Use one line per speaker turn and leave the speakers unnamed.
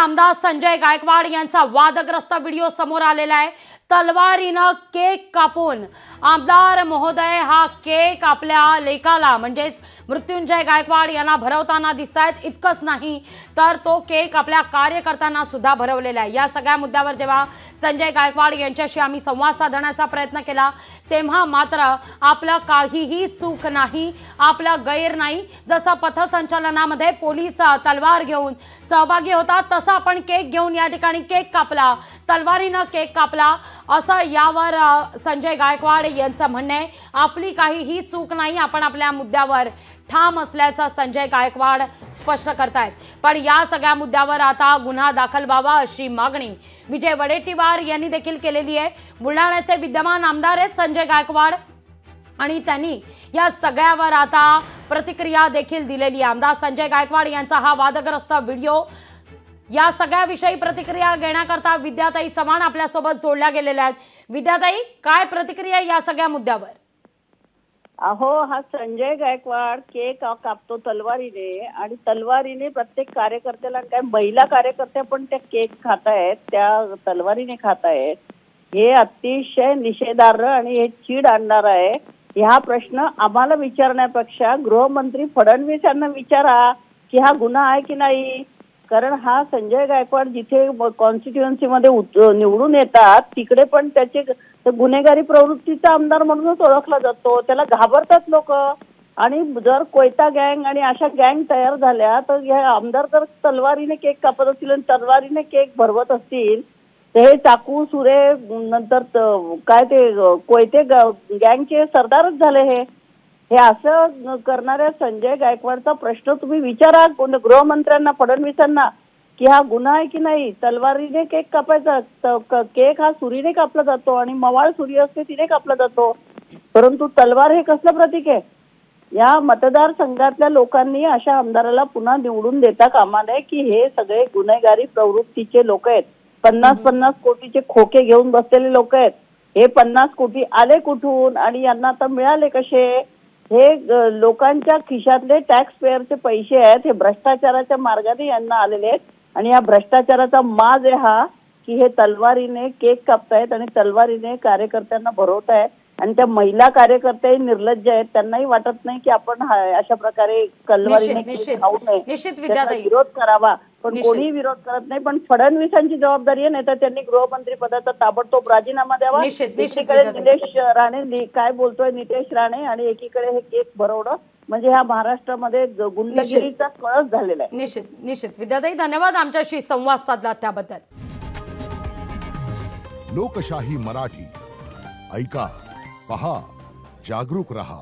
आमदार संजय गायकवाड यांचा वादग्रस्त व्हिडिओ समोर आलेला आहे। तलवारीनं केक कापून आमदार महोदय हा केक आपल्या लेकाला म्हणजेच मृत्युंजय गायकवाड यांना भरवताना दिसतायत। इतकंच नाही तर तो केक आपल्या कार्यकर्त्यांना सुद्धा भरवलेला आहे। या सगळ्या मुद्द्यावर जेव्हा संजय गायकवाड यांच्याशी आम्ही संवाद साधण्याचा प्रयत्न केला तेव्हा मात्र आपलं काहीही चूक नाही, आपलं गैर नाही। जसं पथसंचलनामध्ये पोलीस तलवार घेऊन सहभागी होता तसं आपण केक घेऊन या ठिकाणी केक कापला, तलवारीनं केक कापला असं यावर संजय गायकवाड यांचं म्हणणं आहे। आपली काहीही चूक नाही, आपण आपल्या मुद्द्यावर ठाम असल्याचं संजय गायकवाड स्पष्ट करतायत। पण या सगळ्या मुद्द्यावर आता गुन्हा दाखल व्हावा अशी मागणी विजय वडेट्टीवार यांनी देखील केलेली आहे। बुलढाण्याचे विद्यमान आमदार आहेत संजय गायकवाड आणि त्यांनी या सगळ्यावर आता प्रतिक्रिया देखील दिलेली आहे। आमदार संजय गायकवाड यांचा हा वादग्रस्त व्हिडिओ या सगळ्याविषयी प्रतिक्रिया घेण्याकरता विद्याताई चव्हाण आपल्यासोबत जोडल्या गेलेल्या आहेत। विद्याताई, काय प्रतिक्रिया या सगळ्या मुद्द्यावर?
अहो, हा संजय गायकवाड केक कापतो तलवारीने आणि तलवारीने प्रत्येक कार्यकर्त्याला, काय महिला कार्यकर्त्या पण त्या केक खातायत, त्या तलवारीने खातायत, हे अतिशय निषेधार्ह आणि हे चीड आणणार आहे। हा प्रश्न आम्हाला विचारण्यापेक्षा गृहमंत्री फडणवीस यांना विचारा की हा गुन्हा आहे की नाही। कारण हा संजय गायकवाड जिथे कॉन्स्टिट्युएन्सी मध्ये निवडून येतात तिकडे पण त्याचे गुन्हेगारी प्रवृत्तीचा आमदार म्हणूनच ओळखला जातो, त्याला घाबरतात लोक। आणि जर कोयता गँग आणि अशा गँग तयार झाल्या तर हे आमदार जर तलवारीने केक कापत असतील आणि तलवारीने केक भरवत असतील तर हे चाकू सुरे नंतर काय ते कोयते गँगचे सरदारच झाले। हे असं करणाऱ्या संजय गायकवाडचा प्रश्न तुम्ही विचारा गृहमंत्र्यांना फडणवीसांना की हा गुन्हा आहे की नाही। तलवारीने केक कापायचा, केक हा सुरीने कापला जातो आणि मवाळ सुरी असते तिने कापला जातो, परंतु तलवार हे कसलं प्रतीक आहे? या मतदारसंघातल्या लोकांनी अशा आमदाराला पुन्हा निवडून देता कामा नये की हे सगळे गुन्हेगारी प्रवृत्तीचे लोक आहेत। 50-50 कोटीचे खोके घेऊन बसलेले लोक आहेत। हे 50 कोटी आले कुठून आणि यांना आता मिळाले कसे? हे लोकांच्या खिशातले टॅक्स पेअरचे पैसे आहेत, हे भ्रष्टाचाराच्या मार्गाने यांना आलेले आहेत। आणि या भ्रष्टाचाराचा माज आहे हा की हे तलवारीने केक कापतायत आणि तलवारीने कार्यकर्त्यांना भरवतायत आणि त्या महिला कार्यकर्त्याही निर्लज्ज आहेत, त्यांनाही वाटत नाही की आपण अशा प्रकारे तलवारीने केक खाऊ नये, विरोध करावा, पण कोणी विरोध करत नाही। पण फडणवीसांची जबाबदारी आहे, नाही तर त्यांनी गृहमंत्री पदाचा ताबडतोब राजीनामा द्यावा। एकीकडे निलेश राणे काय बोलतोय नितेश राणे आणि एकीकडे हे केक भरवणं म्हणजे हा महाराष्ट्रामध्ये गुंडगिरीचा कळस झालेला आहे।
निश्चित विद्याताई, धन्यवाद आमच्याशी संवाद साधला त्याबद्दल।
लोकशाही मराठी ऐका, पहा, जागरूक रहा।